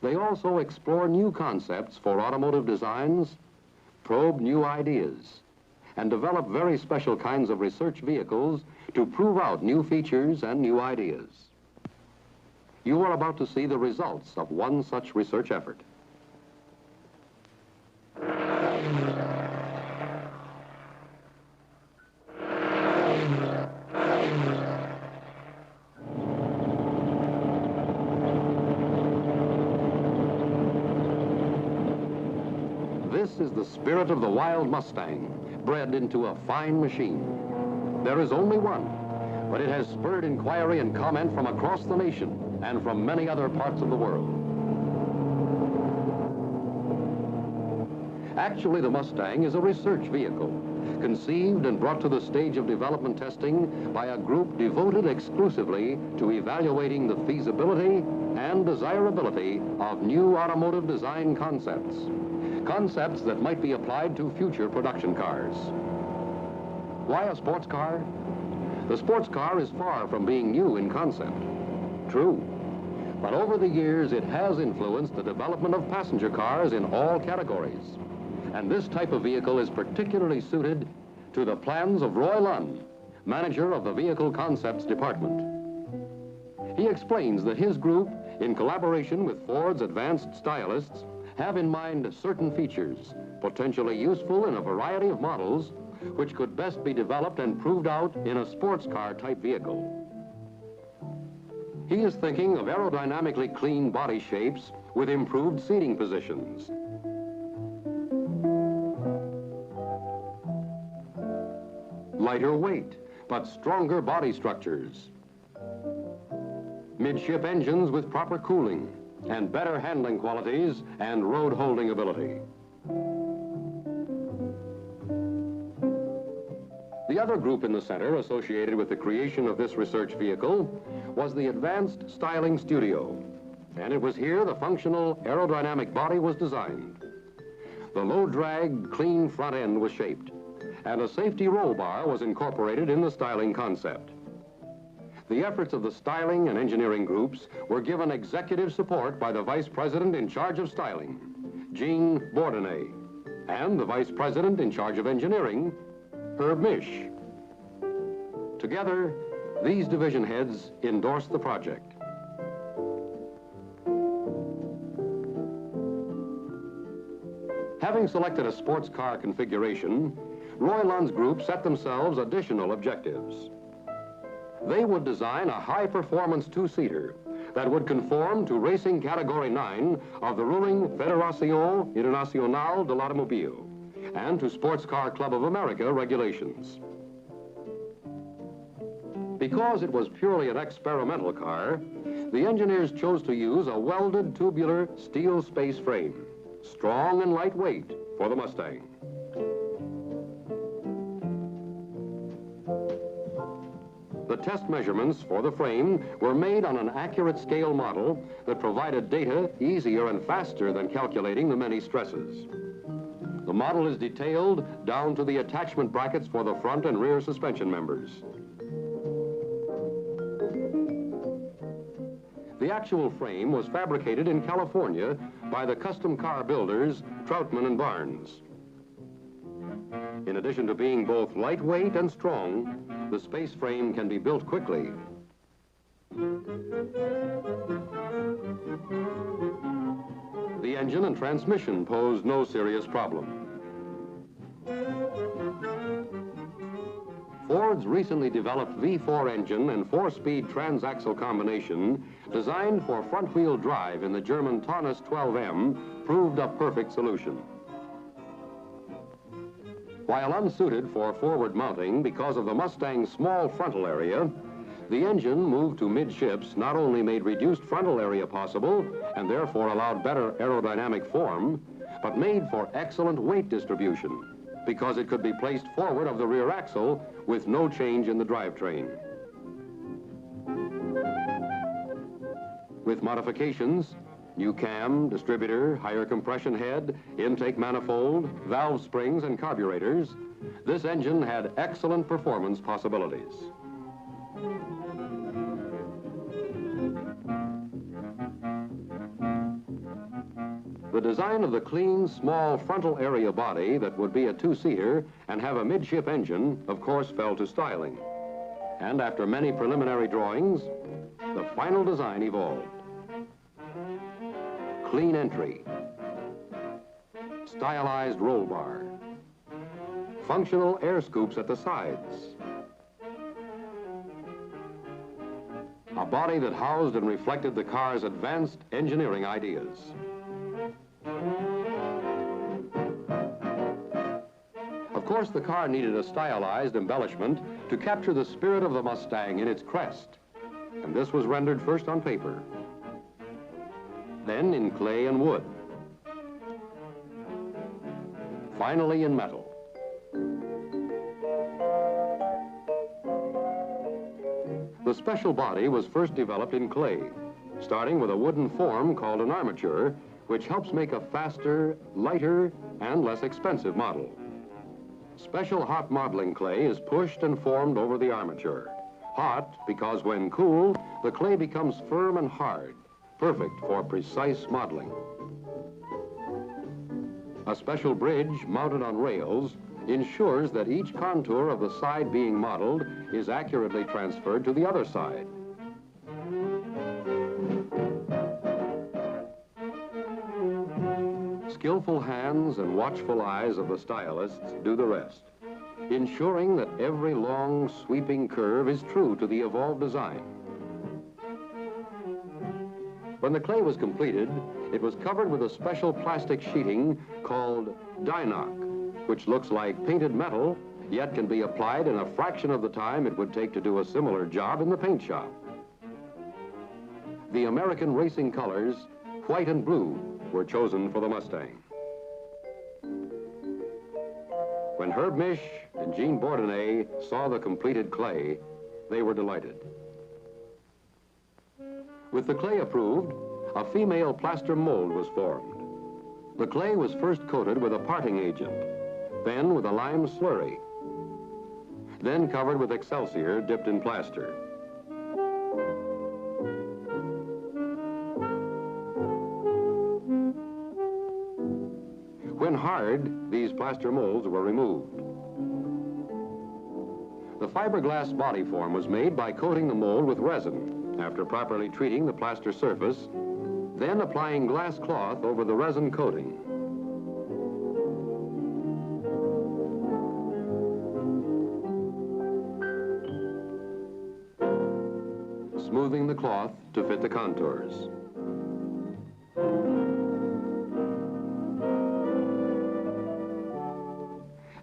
They also explore new concepts for automotive designs, probe new ideas, and develop very special kinds of research vehicles to prove out new features and new ideas. You are about to see the results of one such research effort. This is the spirit of the wild Mustang, bred into a fine machine. There is only one, but it has spurred inquiry and comment from across the nation and from many other parts of the world. Actually, the Mustang is a research vehicle, conceived and brought to the stage of development testing by a group devoted exclusively to evaluating the feasibility and desirability of new automotive design concepts. Concepts that might be applied to future production cars. Why a sports car? The sports car is far from being new in concept. True. But over the years, it has influenced the development of passenger cars in all categories. And this type of vehicle is particularly suited to the plans of Roy Lunn, manager of the Vehicle Concepts Department. He explains that his group, in collaboration with Ford's advanced stylists, have in mind certain features, potentially useful in a variety of models, which could best be developed and proved out in a sports car type vehicle. He is thinking of aerodynamically clean body shapes with improved seating positions. Lighter weight, but stronger body structures. Midship engines with proper cooling, and better handling qualities and road holding ability. The other group in the center associated with the creation of this research vehicle was the Advanced Styling Studio, and it was here the functional aerodynamic body was designed. The low-drag, clean front end was shaped, and a safety roll bar was incorporated in the styling concept. The efforts of the styling and engineering groups were given executive support by the Vice President in charge of styling, Jean Bourdonnais, and the Vice President in charge of engineering, Herb Misch. Together, these division heads endorsed the project. Having selected a sports car configuration, Roy Lunn's group set themselves additional objectives. They would design a high-performance two-seater that would conform to Racing Category 9 of the ruling Fédération Internationale de l'Automobile and to Sports Car Club of America regulations. Because it was purely an experimental car, the engineers chose to use a welded tubular steel space frame, strong and lightweight for the Mustang. The test measurements for the frame were made on an accurate scale model that provided data easier and faster than calculating the many stresses. The model is detailed down to the attachment brackets for the front and rear suspension members. The actual frame was fabricated in California by the custom car builders Troutman and Barnes. In addition to being both lightweight and strong, the space frame can be built quickly. The engine and transmission posed no serious problem. Ford's recently developed V4 engine and 4-speed transaxle combination, designed for front-wheel drive in the German Taunus 12M, proved a perfect solution. While unsuited for forward mounting because of the Mustang's small frontal area, the engine moved to midships not only made reduced frontal area possible and therefore allowed better aerodynamic form, but made for excellent weight distribution because it could be placed forward of the rear axle with no change in the drivetrain. With modifications, new cam, distributor, higher compression head, intake manifold, valve springs, and carburetors, this engine had excellent performance possibilities. The design of the clean, small frontal area body that would be a two-seater and have a midship engine, of course, fell to styling. And after many preliminary drawings, the final design evolved. Clean entry, stylized roll bar, functional air scoops at the sides, a body that housed and reflected the car's advanced engineering ideas. Of course, the car needed a stylized embellishment to capture the spirit of the Mustang in its crest, and this was rendered first on paper, then in clay and wood, finally in metal. The special body was first developed in clay, starting with a wooden form called an armature, which helps make a faster, lighter, and less expensive model. Special hot modeling clay is pushed and formed over the armature. Hot because when cool, the clay becomes firm and hard, perfect for precise modeling. A special bridge mounted on rails ensures that each contour of the side being modeled is accurately transferred to the other side. Skillful hands and watchful eyes of the stylists do the rest, ensuring that every long, sweeping curve is true to the evolved design. When the clay was completed, it was covered with a special plastic sheeting called Dynoc, which looks like painted metal, yet can be applied in a fraction of the time it would take to do a similar job in the paint shop. The American racing colors, white and blue, were chosen for the Mustang. When Herb Misch and Jean Bourdonnais saw the completed clay, they were delighted. With the clay approved, a female plaster mold was formed. The clay was first coated with a parting agent, then with a lime slurry, then covered with Excelsior dipped in plaster. When hard, these plaster molds were removed. The fiberglass body form was made by coating the mold with resin after properly treating the plaster surface, then applying glass cloth over the resin coating. Smoothing the cloth to fit the contours.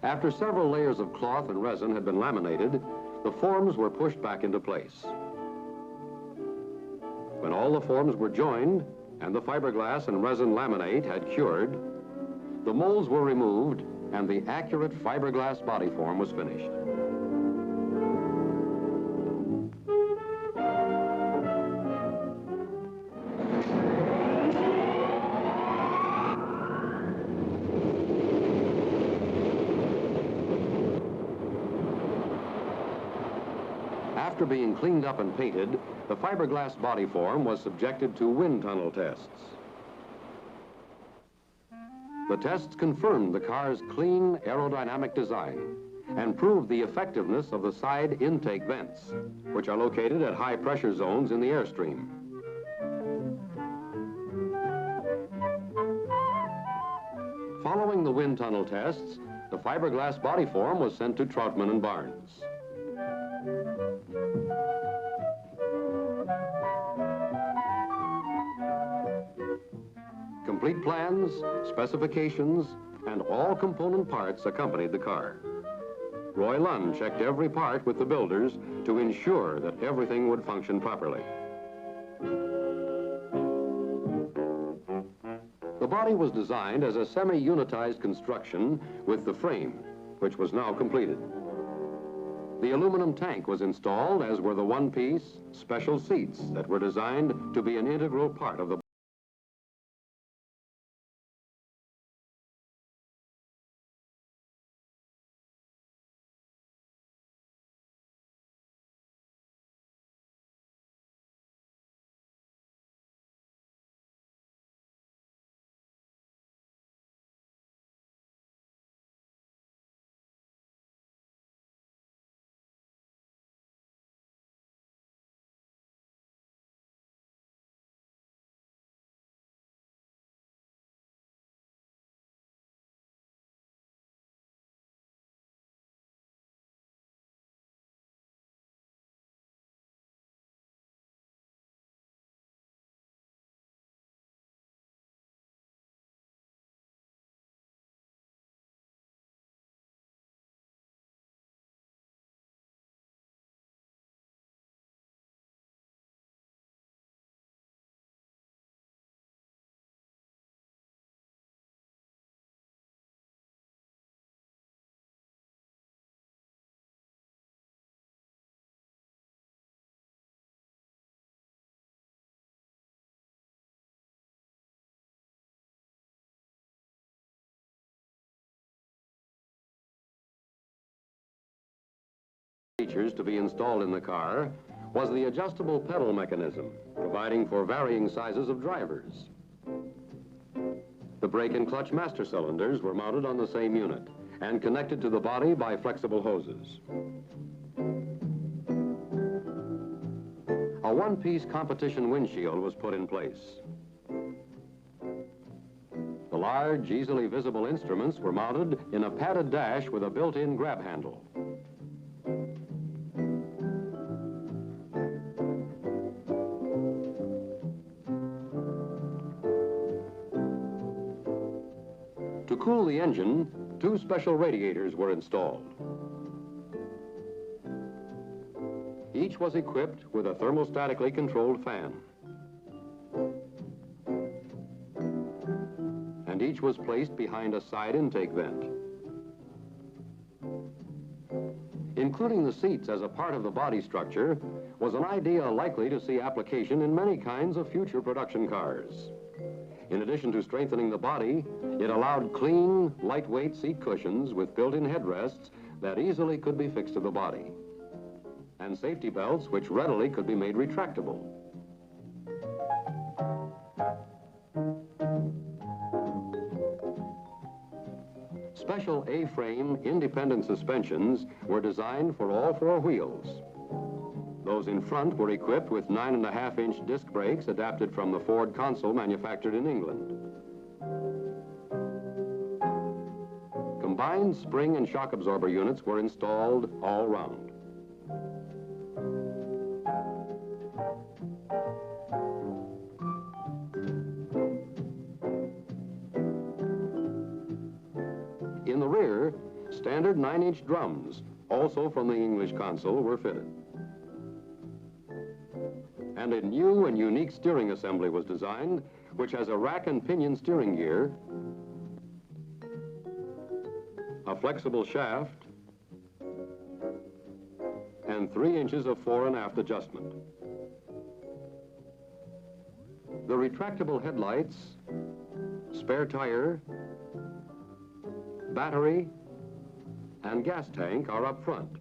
After several layers of cloth and resin had been laminated, the forms were pushed back into place. When all the forms were joined and the fiberglass and resin laminate had cured, the molds were removed and the accurate fiberglass body form was finished. After being cleaned up and painted, the fiberglass body form was subjected to wind tunnel tests. The tests confirmed the car's clean aerodynamic design and proved the effectiveness of the side intake vents, which are located at high pressure zones in the airstream. Following the wind tunnel tests, the fiberglass body form was sent to Troutman and Barnes. Complete plans, specifications, and all component parts accompanied the car. Roy Lunn checked every part with the builders to ensure that everything would function properly. The body was designed as a semi-unitized construction with the frame, which was now completed. The aluminum tank was installed, as were the one-piece special seats that were designed to be an integral part of the features to be installed in the car was the adjustable pedal mechanism, providing for varying sizes of drivers. The brake and clutch master cylinders were mounted on the same unit and connected to the body by flexible hoses. A one-piece competition windshield was put in place. The large, easily visible instruments were mounted in a padded dash with a built-in grab handle. To cool the engine, 2 special radiators were installed. Each was equipped with a thermostatically controlled fan. And each was placed behind a side intake vent. Including the seats as a part of the body structure was an idea likely to see application in many kinds of future production cars. In addition to strengthening the body, it allowed clean, lightweight seat cushions with built-in headrests that easily could be fixed to the body, and safety belts which readily could be made retractable. Special A-frame independent suspensions were designed for all 4 wheels. Those in front were equipped with 9.5-inch disc brakes adapted from the Ford console manufactured in England. Combined spring and shock absorber units were installed all round. In the rear, standard 9-inch drums, also from the English console, were fitted. And a new and unique steering assembly was designed, which has a rack and pinion steering gear, a flexible shaft, and 3 inches of fore and aft adjustment. The retractable headlights, spare tire, battery, and gas tank are up front.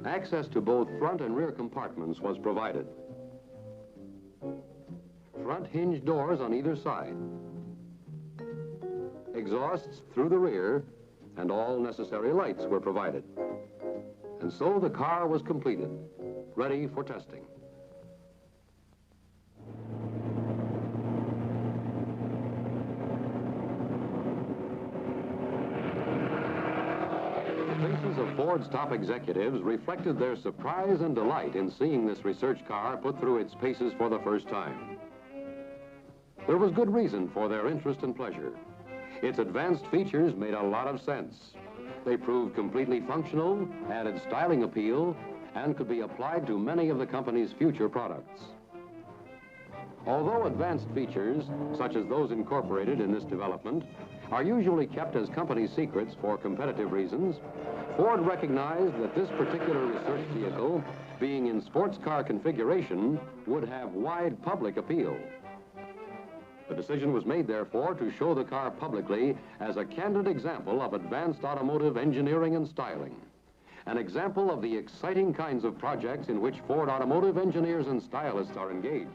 Access to both front and rear compartments was provided. Front hinge doors on either side. Exhausts through the rear, and all necessary lights were provided. And so the car was completed, ready for testing. The faces of Ford's top executives reflected their surprise and delight in seeing this research car put through its paces for the first time. There was good reason for their interest and pleasure. Its advanced features made a lot of sense. They proved completely functional, added styling appeal, and could be applied to many of the company's future products. Although advanced features, such as those incorporated in this development, are usually kept as company secrets for competitive reasons, Ford recognized that this particular research vehicle, being in sports car configuration, would have wide public appeal. The decision was made, therefore, to show the car publicly as a candid example of advanced automotive engineering and styling, an example of the exciting kinds of projects in which Ford automotive engineers and stylists are engaged.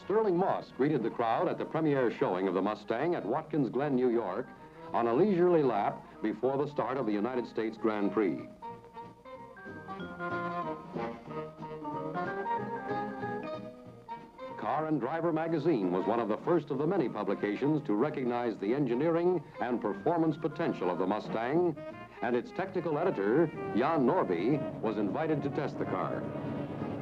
Sterling Moss greeted the crowd at the premiere showing of the Mustang at Watkins Glen, New York, on a leisurely lap before the start of the United States Grand Prix. Car and Driver magazine was one of the first of the many publications to recognize the engineering and performance potential of the Mustang, and its technical editor, Jan Norby, was invited to test the car.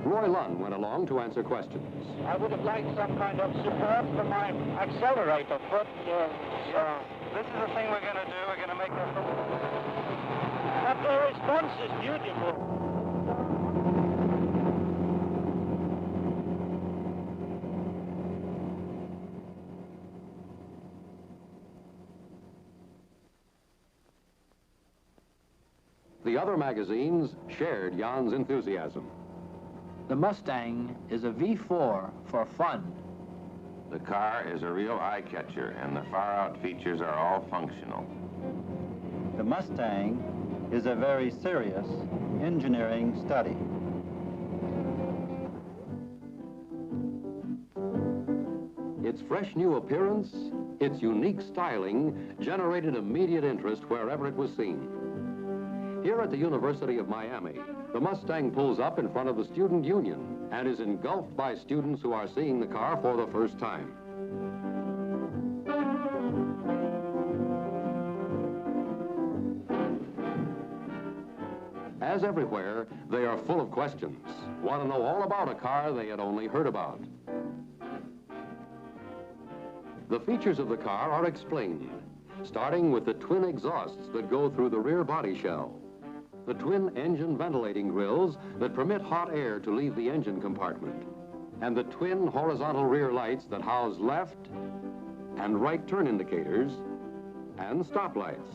Roy Lunn went along to answer questions. I would have liked some kind of support for my accelerator foot. This is the thing we're going to do. We're going to make that. But the response is beautiful. The other magazines shared Jan's enthusiasm. The Mustang is a V4 for fun. The car is a real eye-catcher, and the far-out features are all functional. The Mustang is a very serious engineering study. Its fresh new appearance, its unique styling, generated immediate interest wherever it was seen. Here at the University of Miami, the Mustang pulls up in front of the Student Union and is engulfed by students who are seeing the car for the first time. As everywhere, they are full of questions, want to know all about a car they had only heard about. The features of the car are explained, starting with the twin exhausts that go through the rear body shell, the twin engine ventilating grills that permit hot air to leave the engine compartment, and the twin horizontal rear lights that house left and right turn indicators and stoplights.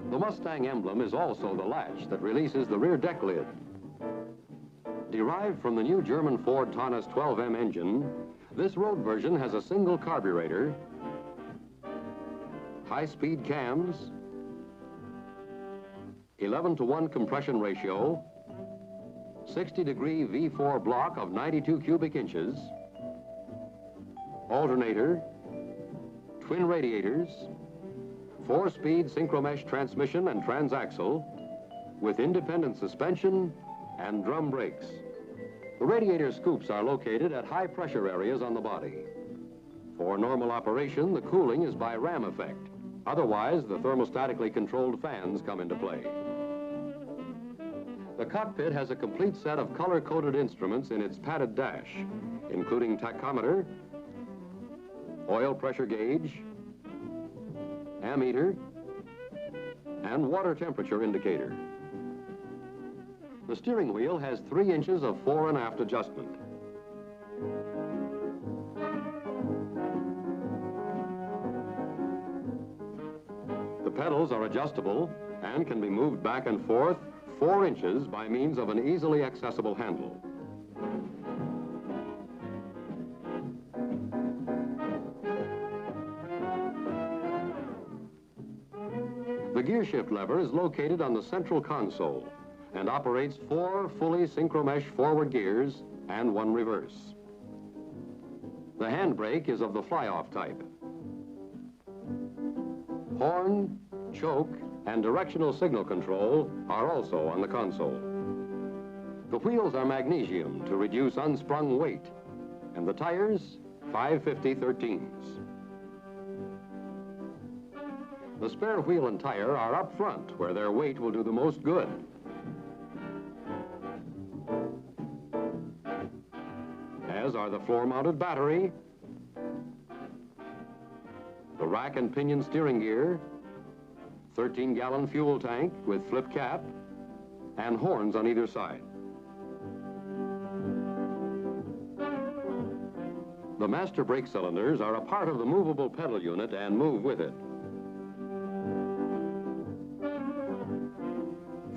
The Mustang emblem is also the latch that releases the rear deck lid. Derived from the new German Ford Taunus 12M engine, this road version has a single carburetor, high-speed cams, 11:1 compression ratio, 60-degree V4 block of 92 cubic inches, alternator, twin radiators, 4-speed synchromesh transmission and transaxle with independent suspension and drum brakes. The radiator scoops are located at high pressure areas on the body. For normal operation, the cooling is by ram effect. Otherwise, the thermostatically controlled fans come into play. The cockpit has a complete set of color-coded instruments in its padded dash, including tachometer, oil pressure gauge, ammeter, and water temperature indicator. The steering wheel has 3 inches of fore and aft adjustment. The pedals are adjustable and can be moved back and forth 4 inches by means of an easily accessible handle. The gear shift lever is located on the central console and operates 4 fully synchromesh forward gears and 1 reverse. The handbrake is of the fly-off type. Horn, choke, and directional signal control are also on the console. The wheels are magnesium to reduce unsprung weight, and the tires, 550/13s. The spare wheel and tire are up front, where their weight will do the most good. As are the floor-mounted battery, the rack and pinion steering gear, 13-gallon fuel tank with flip cap, and horns on either side. The master brake cylinders are a part of the movable pedal unit and move with it.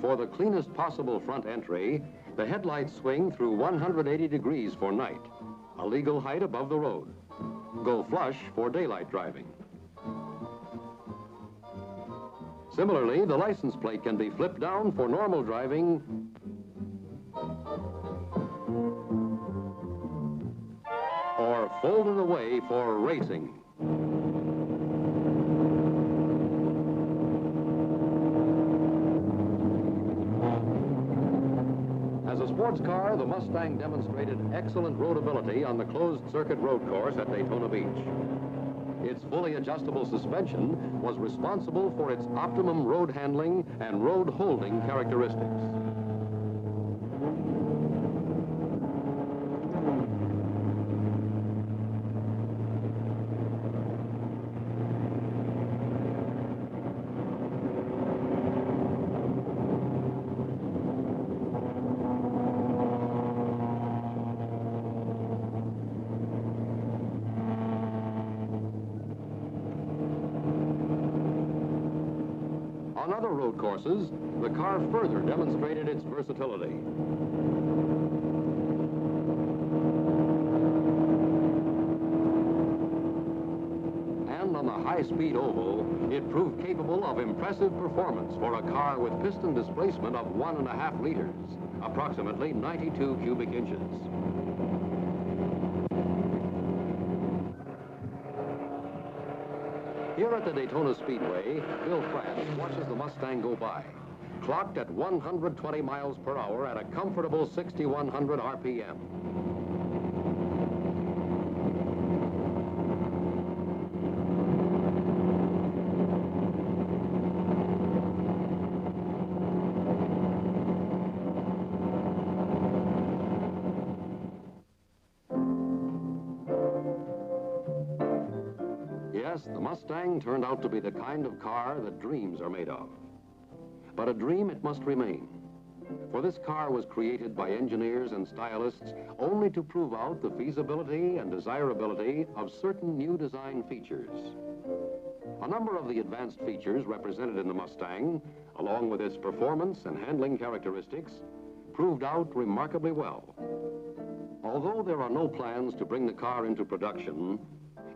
For the cleanest possible front entry, the headlights swing through 180 degrees for night, a legal height above the road. Go flush for daylight driving. Similarly, the license plate can be flipped down for normal driving or folded away for racing. As a sports car, the Mustang demonstrated excellent roadability on the closed-circuit road course at Daytona Beach. Its fully adjustable suspension was responsible for its optimum road handling and road holding characteristics. On other road courses, the car further demonstrated its versatility. And on the high high-speed oval, it proved capable of impressive performance for a car with piston displacement of 1.5 liters, approximately 92 cubic inches. Here at the Daytona Speedway, Bill Pratt watches the Mustang go by, clocked at 120 miles per hour at a comfortable 6,100 RPM. Yes, the Mustang turned out to be the kind of car that dreams are made of. But a dream it must remain. For this car was created by engineers and stylists only to prove out the feasibility and desirability of certain new design features. A number of the advanced features represented in the Mustang, along with its performance and handling characteristics, proved out remarkably well. Although there are no plans to bring the car into production,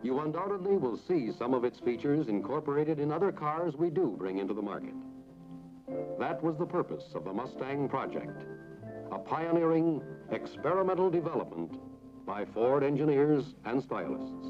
you undoubtedly will see some of its features incorporated in other cars we do bring into the market. That was the purpose of the Mustang project, a pioneering experimental development by Ford engineers and stylists.